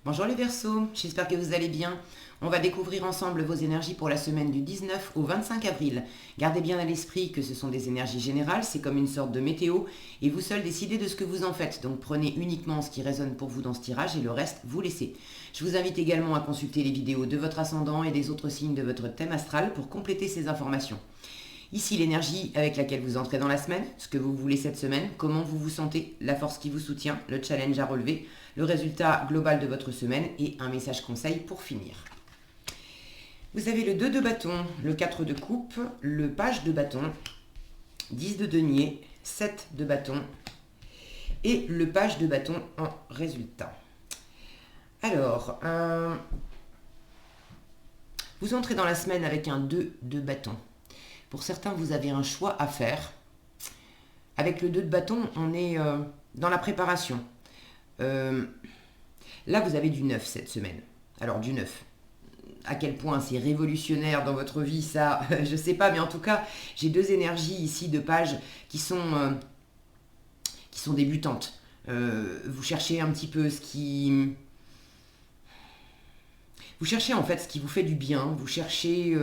Bonjour les Verseaux, j'espère que vous allez bien. On va découvrir ensemble vos énergies pour la semaine du 19 au 25 avril. Gardez bien à l'esprit que ce sont des énergies générales, c'est comme une sorte de météo, et vous seuls décidez de ce que vous en faites. Donc prenez uniquement ce qui résonne pour vous dans ce tirage et le reste, vous laissez. Je vous invite également à consulter les vidéos de votre ascendant et des autres signes de votre thème astral pour compléter ces informations. Ici l'énergie avec laquelle vous entrez dans la semaine, ce que vous voulez cette semaine, comment vous vous sentez, la force qui vous soutient, le challenge à relever, le résultat global de votre semaine et un message conseil pour finir. Vous avez le 2 de bâton, le 4 de coupe, le page de bâton, 10 de denier, 7 de bâton et le page de bâton en résultat. Alors, vous entrez dans la semaine avec un 2 de bâton. Pour certains, vous avez un choix à faire. Avec le 2 de bâton, on est dans la préparation. Là, vous avez du 9 cette semaine. Alors, du 9. À quel point c'est révolutionnaire dans votre vie, ça, je ne sais pas. Mais en tout cas, j'ai deux énergies ici de pages qui sont débutantes. Vous cherchez un petit peu ce qui... Vous cherchez en fait ce qui vous fait du bien. Vous cherchez...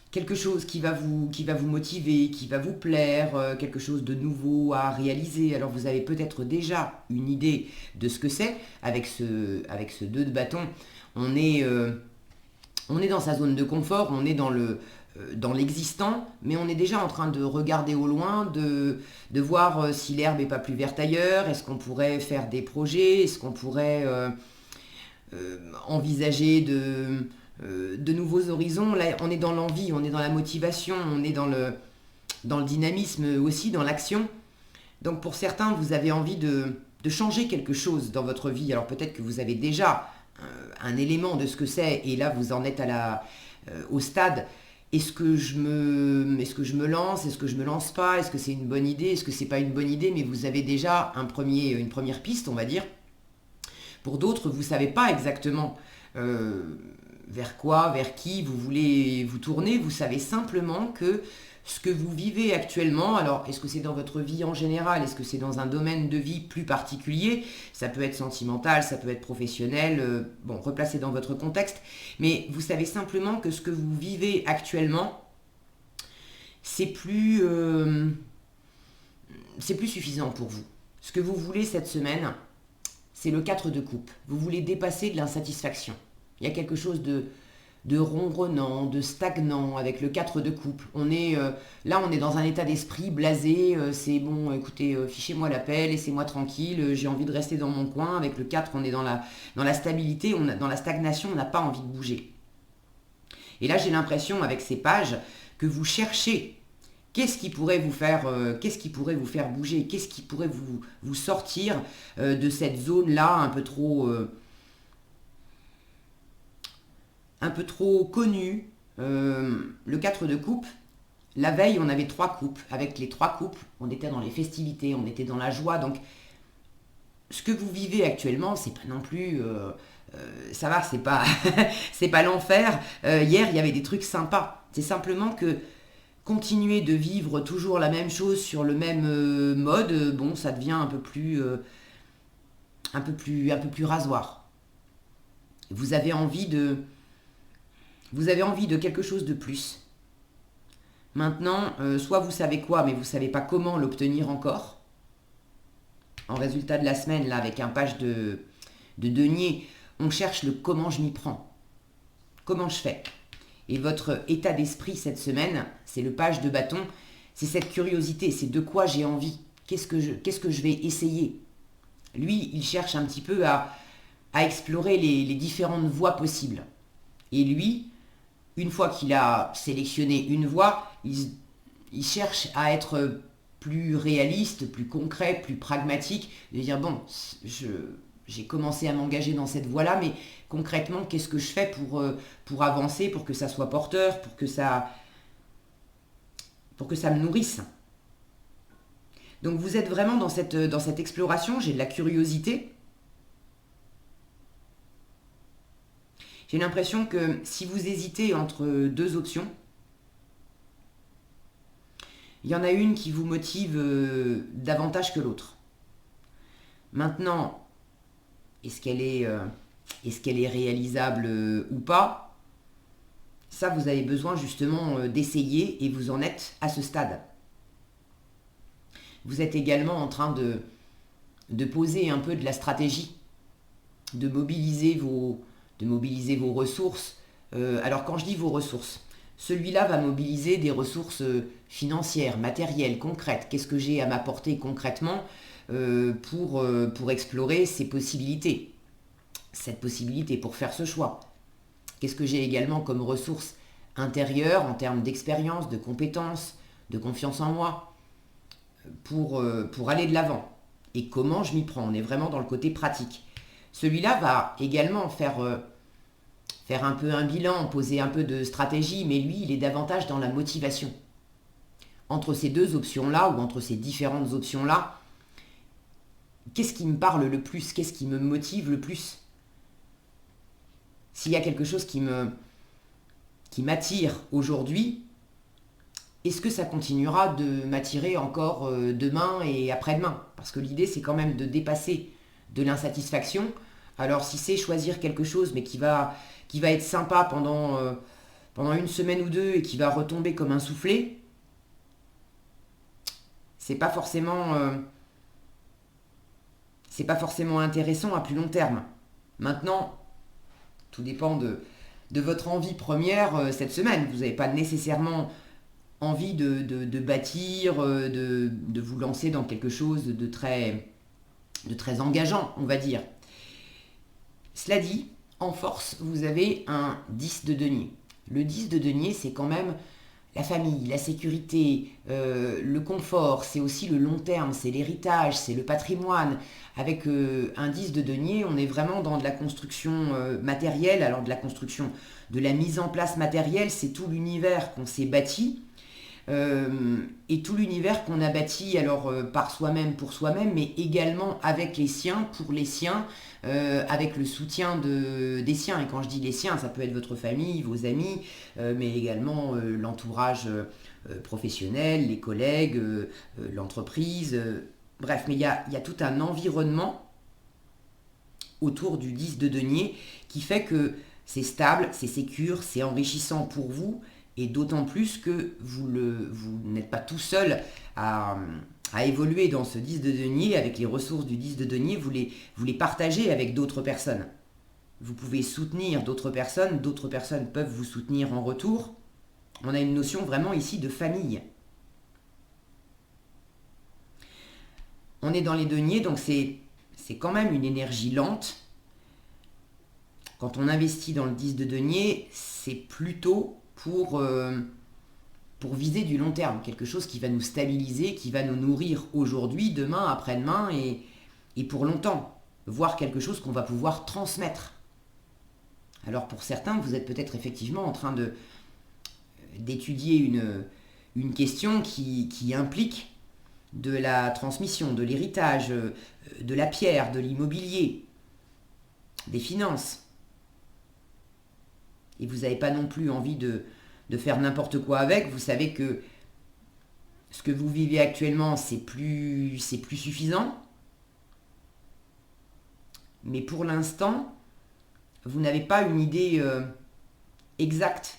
quelque chose qui va vous motiver, qui va vous plaire, quelque chose de nouveau à réaliser. Alors vous avez peut-être déjà une idée de ce que c'est. Avec ce 2 de bâton, on est dans sa zone de confort, on est dans l'existant, mais on est déjà en train de regarder au loin, de voir si l'herbe n'est pas plus verte ailleurs, est-ce qu'on pourrait faire des projets, est-ce qu'on pourrait envisager de nouveaux horizons. Là, on est dans l'envie, on est dans la motivation, on est dans le dynamisme aussi, dans l'action. Donc pour certains, vous avez envie de changer quelque chose dans votre vie. Alors peut-être que vous avez déjà un élément de ce que c'est, et là vous en êtes au stade. Est-ce que je me lance? Est-ce que je me lance pas? Est-ce que c'est une bonne idée? Est-ce que c'est pas une bonne idée? Mais vous avez déjà une première piste, on va dire. Pour d'autres, vous savez pas exactement vers quoi, vers qui vous voulez vous tourner. Vous savez simplement que ce que vous vivez actuellement, alors est-ce que c'est dans votre vie en général, est-ce que c'est dans un domaine de vie plus particulier, ça peut être sentimental, ça peut être professionnel, bon, replacé dans votre contexte, mais vous savez simplement que ce que vous vivez actuellement, c'est plus suffisant pour vous. Ce que vous voulez cette semaine, c'est le 4 de coupe. Vous voulez dépasser de l'insatisfaction. Il y a quelque chose de ronronnant, de stagnant avec le 4 de coupe. Là, on est dans un état d'esprit blasé. C'est bon, écoutez, fichez-moi la paix, laissez-moi tranquille. J'ai envie de rester dans mon coin. Avec le 4, on est dans la stabilité, dans la stagnation, on n'a pas envie de bouger. Et là, j'ai l'impression, avec ces pages, que vous cherchez qu'est-ce qui pourrait vous faire bouger, qu'est-ce qui pourrait vous sortir de cette zone-là un peu trop connue. Le 4 de coupe, la veille, on avait 3 coupes. Avec les 3 coupes, on était dans les festivités, on était dans la joie. Donc, ce que vous vivez actuellement, c'est pas non plus... ça va, c'est pas, c'est pas l'enfer. Hier, il y avait des trucs sympas. C'est simplement que continuer de vivre toujours la même chose sur le même mode, bon, ça devient un peu plus rasoir. Vous avez envie de quelque chose de plus. Maintenant, soit vous savez quoi, mais vous ne savez pas comment l'obtenir encore. En résultat de la semaine, là, avec un page de denier, on cherche le comment je m'y prends. Comment je fais? Et votre état d'esprit cette semaine, c'est le page de bâton, c'est cette curiosité, c'est de quoi j'ai envie. Qu'est-ce que je vais essayer? Lui, il cherche un petit peu à explorer les différentes voies possibles. Et lui, une fois qu'il a sélectionné une voie, il cherche à être plus réaliste, plus concret, plus pragmatique, de dire bon, j'ai commencé à m'engager dans cette voie-là, mais concrètement, qu'est-ce que je fais pour avancer, pour que ça soit porteur, pour que ça me nourrisse? Donc vous êtes vraiment dans cette exploration, j'ai de la curiosité. J'ai l'impression que si vous hésitez entre deux options, il y en a une qui vous motive davantage que l'autre. Maintenant, est-ce qu'elle est réalisable ou pas? Ça, vous avez besoin justement d'essayer et vous en êtes à ce stade. Vous êtes également en train de poser un peu de la stratégie, de mobiliser vos ressources. Alors quand je dis vos ressources, celui-là va mobiliser des ressources financières, matérielles, concrètes. Qu'est-ce que j'ai à m'apporter concrètement pour explorer ces possibilités, cette possibilité, pour faire ce choix? Qu'est-ce que j'ai également comme ressources intérieures en termes d'expérience, de compétences, de confiance en moi pour aller de l'avant? Et comment je m'y prends? On est vraiment dans le côté pratique. Celui-là va également faire un peu un bilan, poser un peu de stratégie, mais lui, il est davantage dans la motivation. Entre ces deux options-là, ou entre ces différentes options-là, qu'est-ce qui me parle le plus? Qu'est-ce qui me motive le plus? S'il y a quelque chose qui m'attire aujourd'hui, est-ce que ça continuera de m'attirer encore demain et après-demain? Parce que l'idée, c'est quand même de dépasser de l'insatisfaction. Alors si c'est choisir quelque chose, mais qui va être sympa pendant une semaine ou deux et qui va retomber comme un soufflé, c'est pas forcément intéressant à plus long terme. Maintenant, tout dépend de votre envie première cette semaine. Vous n'avez pas nécessairement envie de bâtir, de vous lancer dans quelque chose de très engageant, on va dire. Cela dit, en force, vous avez un 10 de denier. Le 10 de denier, c'est quand même la famille, la sécurité, le confort, c'est aussi le long terme, c'est l'héritage, c'est le patrimoine. Avec un 10 de denier, on est vraiment dans de la construction matérielle. Alors de la construction, de la mise en place matérielle, c'est tout l'univers qu'on s'est bâti. Et tout l'univers qu'on a bâti alors par soi-même, pour soi-même, mais également avec les siens, pour les siens, avec le soutien des siens. Et quand je dis les siens, ça peut être votre famille, vos amis, mais également l'entourage professionnel, les collègues, l'entreprise. Bref, mais il y a tout un environnement autour du 10 de denier qui fait que c'est stable, c'est sécure, c'est enrichissant pour vous. Et d'autant plus que vous n'êtes pas tout seul à évoluer dans ce 10 de denier, avec les ressources du 10 de denier, vous les partagez avec d'autres personnes. Vous pouvez soutenir d'autres personnes peuvent vous soutenir en retour. On a une notion vraiment ici de famille. On est dans les deniers, donc c'est quand même une énergie lente. Quand on investit dans le 10 de denier, c'est plutôt pour viser du long terme, quelque chose qui va nous stabiliser, qui va nous nourrir aujourd'hui, demain, après-demain et pour longtemps, voire quelque chose qu'on va pouvoir transmettre. Alors pour certains, vous êtes peut-être effectivement en train d'étudier une question qui implique de la transmission, de l'héritage, de la pierre, de l'immobilier, des finances. Et vous n'avez pas non plus envie de faire n'importe quoi avec. Vous savez que ce que vous vivez actuellement, c'est plus suffisant. Mais pour l'instant, vous n'avez pas une idée exacte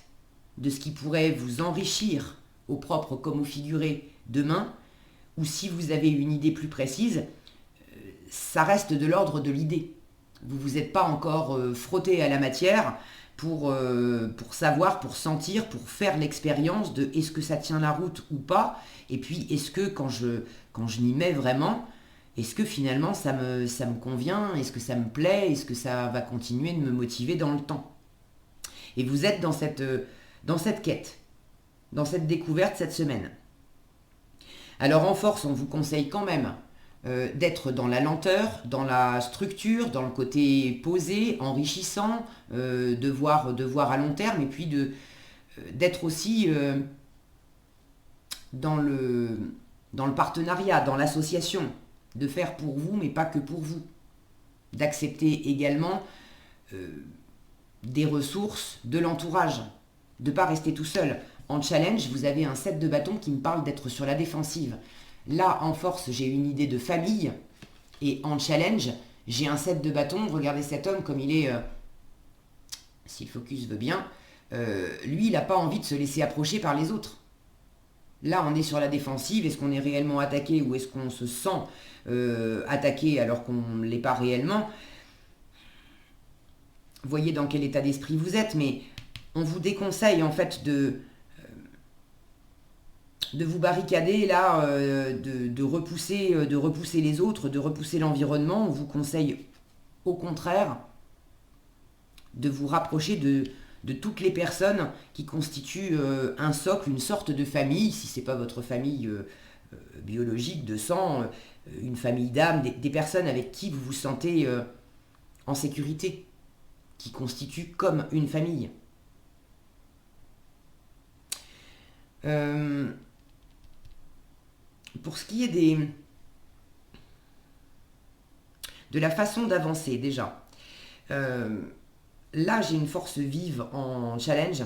de ce qui pourrait vous enrichir au propre comme au figuré demain. Ou si vous avez une idée plus précise, ça reste de l'ordre de l'idée. Vous ne vous êtes pas encore frotté à la matière pour savoir, pour sentir, pour faire l'expérience de est-ce que ça tient la route ou pas, et puis est-ce que quand je m'y mets vraiment, est-ce que finalement ça me convient, est-ce que ça me plaît, est-ce que ça va continuer de me motiver dans le temps. Et vous êtes dans cette quête, dans cette découverte cette semaine. Alors en force, on vous conseille quand même d'être dans la lenteur, dans la structure, dans le côté posé, enrichissant, de voir à long terme, et puis d'être aussi dans le partenariat, dans l'association, de faire pour vous, mais pas que pour vous. D'accepter également des ressources de l'entourage, de ne pas rester tout seul. En challenge, vous avez un 7 de bâton qui me parle d'être sur la défensive. Là, en force, j'ai une idée de famille. Et en challenge, j'ai un 7 de bâton, regardez cet homme comme il est, si le focus veut bien, lui il n'a pas envie de se laisser approcher par les autres. Là on est sur la défensive, est-ce qu'on est réellement attaqué ou est-ce qu'on se sent attaqué alors qu'on ne l'est pas réellement? Voyez dans quel état d'esprit vous êtes, mais on vous déconseille en fait de vous barricader là, de repousser les autres, de repousser l'environnement. On vous conseille au contraire de vous rapprocher de toutes les personnes qui constituent un socle, une sorte de famille, si ce n'est pas votre famille biologique, de sang, une famille d'âme, des personnes avec qui vous vous sentez en sécurité, qui constituent comme une famille. Pour ce qui est de la façon d'avancer, déjà, là j'ai une force vive en challenge,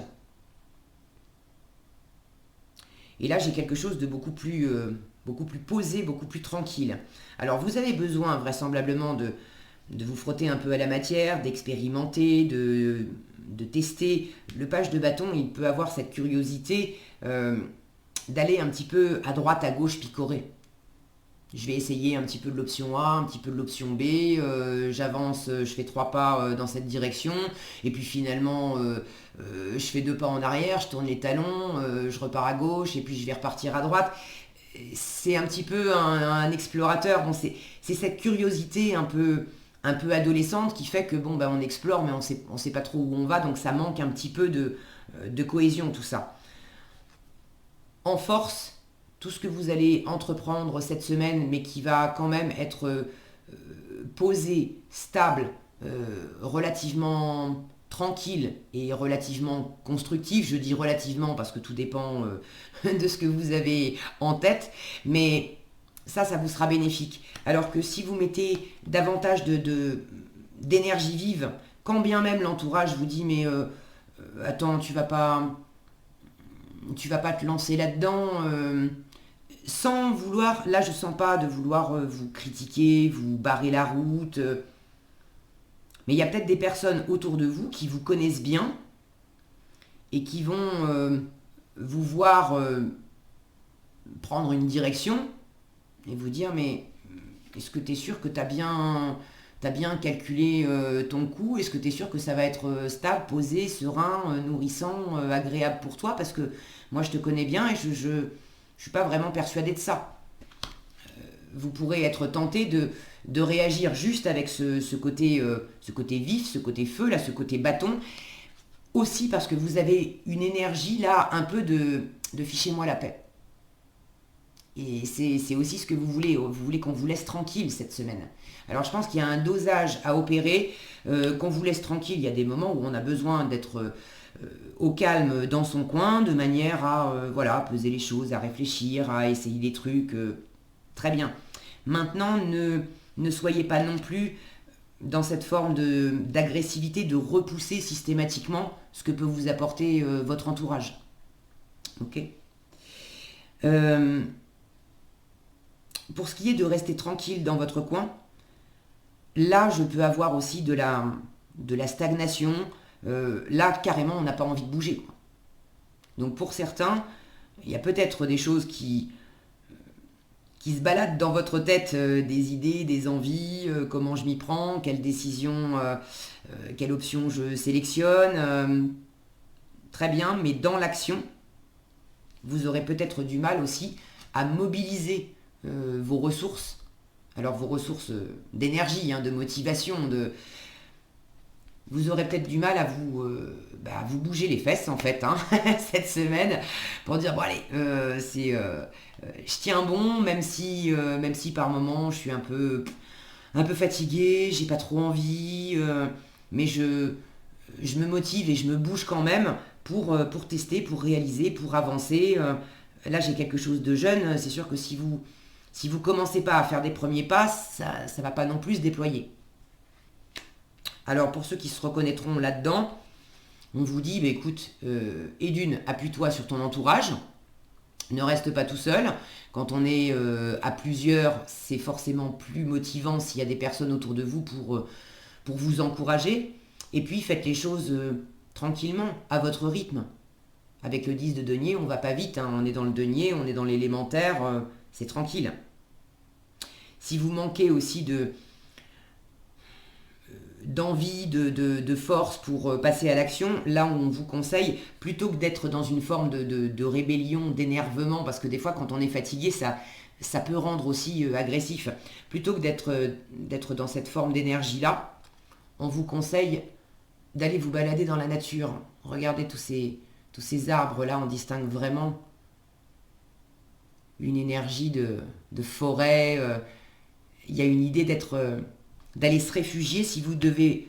et là j'ai quelque chose de beaucoup plus posé, beaucoup plus tranquille. Alors vous avez besoin vraisemblablement de vous frotter un peu à la matière, d'expérimenter, de tester. Le page de bâton, il peut avoir cette curiosité d'aller un petit peu à droite, à gauche, picorer. Je vais essayer un petit peu de l'option A, un petit peu de l'option B, j'avance, je fais 3 pas dans cette direction, et puis finalement, je fais 2 pas en arrière, je tourne les talons, je repars à gauche, et puis je vais repartir à droite. C'est un petit peu un explorateur. Bon, c'est cette curiosité un peu adolescente qui fait que bon, on explore, mais on sait pas trop où on va, donc ça manque un petit peu de cohésion, tout ça. En force, tout ce que vous allez entreprendre cette semaine, mais qui va quand même être posé, stable, relativement tranquille et relativement constructif. Je dis relativement parce que tout dépend de ce que vous avez en tête, mais ça vous sera bénéfique. Alors que si vous mettez davantage d'énergie vive, quand bien même l'entourage vous dit mais attends, tu vas pas te lancer là-dedans, sans vouloir, là je sens pas de vouloir vous critiquer, vous barrer la route, mais il y a peut-être des personnes autour de vous qui vous connaissent bien et qui vont vous voir prendre une direction et vous dire mais est-ce que tu es sûr que tu as bien calculé ton coup? Est-ce que tu es sûr que ça va être stable, posé, serein, nourrissant, agréable pour toi? Parce que moi je te connais bien et je suis pas vraiment persuadé de ça. Vous pourrez être tenté de réagir juste avec ce côté vif, ce côté feu, là, ce côté bâton, aussi parce que vous avez une énergie là un peu de fichez-moi la paix. Et c'est aussi ce que vous voulez qu'on vous laisse tranquille cette semaine. Alors je pense qu'il y a un dosage à opérer, qu'on vous laisse tranquille. Il y a des moments où on a besoin d'être au calme dans son coin, de manière à peser les choses, à réfléchir, à essayer des trucs. Très bien. Maintenant, ne soyez pas non plus dans cette forme d'agressivité, de repousser systématiquement ce que peut vous apporter votre entourage. Ok. Pour ce qui est de rester tranquille dans votre coin, là je peux avoir aussi de la stagnation. Là carrément on n'a pas envie de bouger, quoi. Donc pour certains, il y a peut-être des choses qui se baladent dans votre tête, des idées, des envies, comment je m'y prends, quelle décision, quelle option je sélectionne. Très bien, mais dans l'action, vous aurez peut-être du mal aussi à mobiliser vos ressources. Alors vos ressources d'énergie, de motivation, vous aurez peut-être du mal à vous bouger les fesses en fait cette semaine pour dire bon allez je tiens bon même si par moment je suis un peu fatigué, j'ai pas trop envie, mais je me motive et je me bouge quand même pour tester, pour réaliser, pour avancer. Là j'ai quelque chose de jeune, c'est sûr que si vous commencez pas à faire des premiers pas, ça va pas non plus se déployer. Alors pour ceux qui se reconnaîtront là-dedans, on vous dit, écoute, et d'une, appuie-toi sur ton entourage, Ne reste pas tout seul. Quand on est à plusieurs, c'est forcément plus motivant s'il y a des personnes autour de vous pour vous encourager. Et puis faites les choses tranquillement, à votre rythme. Avec le 10 de denier, on va pas vite, hein. On est dans le denier, on est dans l'élémentaire, c'est tranquille. Si vous manquez aussi d'envie, de force pour passer à l'action, là on vous conseille, plutôt que d'être dans une forme de rébellion, d'énervement, parce que des fois quand on est fatigué, ça peut rendre aussi agressif. Plutôt que d'être dans cette forme d'énergie-là, on vous conseille d'aller vous balader dans la nature. Regardez tous ces arbres-là, on distingue vraiment une énergie de forêt. Il y a une idée d'aller se réfugier. Si vous devez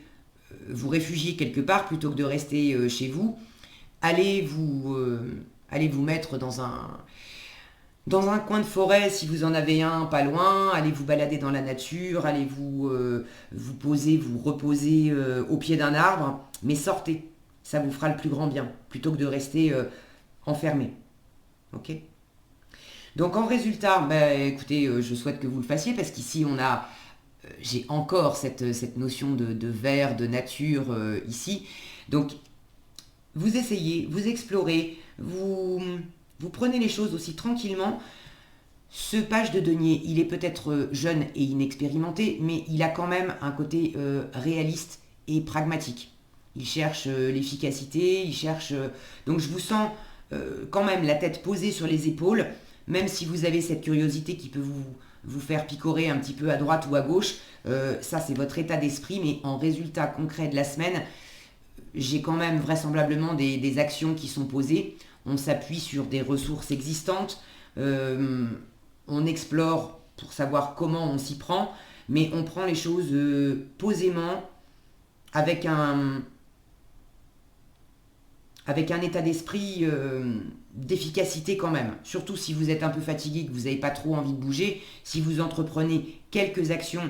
vous réfugier quelque part plutôt que de rester chez vous, allez vous mettre dans un coin de forêt si vous en avez un pas loin, allez vous balader dans la nature, allez vous poser, vous reposer au pied d'un arbre, mais sortez, ça vous fera le plus grand bien, plutôt que de rester enfermé. Ok ? Donc en résultat, écoutez, je souhaite que vous le fassiez, parce qu'ici j'ai encore cette notion de vert, de nature ici. Donc vous essayez, vous explorez, vous prenez les choses aussi tranquillement. Ce page de denier, il est peut-être jeune et inexpérimenté, mais il a quand même un côté réaliste et pragmatique. Il cherche l'efficacité, il cherche... donc je vous sens quand même la tête posée sur les épaules, même si vous avez cette curiosité qui peut vous faire picorer un petit peu à droite ou à gauche. Ça, c'est votre état d'esprit, mais en résultat concret de la semaine, j'ai quand même vraisemblablement des actions qui sont posées. On s'appuie sur des ressources existantes, on explore pour savoir comment on s'y prend, mais on prend les choses posément, avec un état d'esprit d'efficacité quand même. Surtout si vous êtes un peu fatigué, que vous n'avez pas trop envie de bouger, si vous entreprenez quelques actions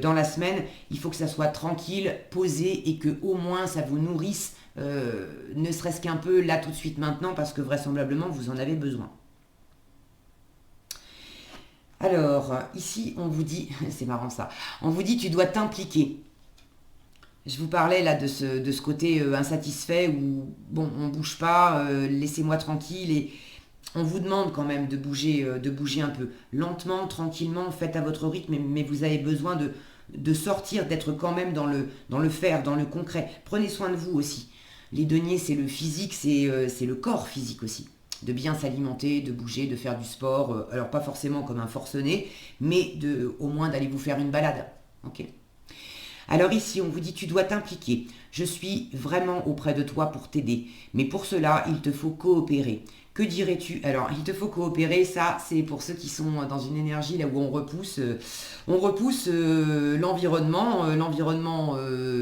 dans la semaine, il faut que ça soit tranquille, posé, et que au moins ça vous nourrisse, ne serait-ce qu'un peu là tout de suite maintenant, parce que vraisemblablement vous en avez besoin. Alors, ici on vous dit, c'est marrant ça, on vous dit tu dois t'impliquer. Je vous parlais là de ce côté insatisfait où, bon, on ne bouge pas, laissez-moi tranquille, et on vous demande quand même de bouger un peu. Lentement, tranquillement, faites à votre rythme, mais vous avez besoin de sortir, d'être quand même dans le faire, dans le concret. Prenez soin de vous aussi. Les deniers, c'est le physique, c'est le corps physique aussi. De bien s'alimenter, de bouger, de faire du sport, alors pas forcément comme un forcené, mais au moins d'aller vous faire une balade. Ok ? Alors ici, on vous dit, tu dois t'impliquer. Je suis vraiment auprès de toi pour t'aider. Mais pour cela, il te faut coopérer. Que dirais-tu? Alors, il te faut coopérer, ça, c'est pour ceux qui sont dans une énergie là où on repousse l'environnement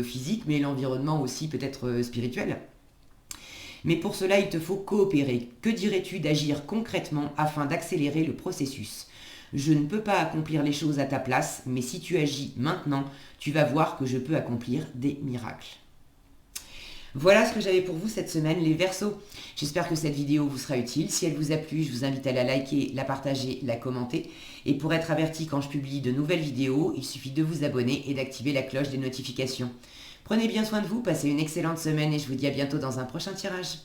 physique, mais l'environnement aussi peut-être spirituel. Mais pour cela, il te faut coopérer. Que dirais-tu d'agir concrètement afin d'accélérer le processus? Je ne peux pas accomplir les choses à ta place, mais si tu agis maintenant, tu vas voir que je peux accomplir des miracles. Voilà ce que j'avais pour vous cette semaine, les Verseaux. J'espère que cette vidéo vous sera utile. Si elle vous a plu, je vous invite à la liker, la partager, la commenter. Et pour être averti quand je publie de nouvelles vidéos, il suffit de vous abonner et d'activer la cloche des notifications. Prenez bien soin de vous, passez une excellente semaine et je vous dis à bientôt dans un prochain tirage.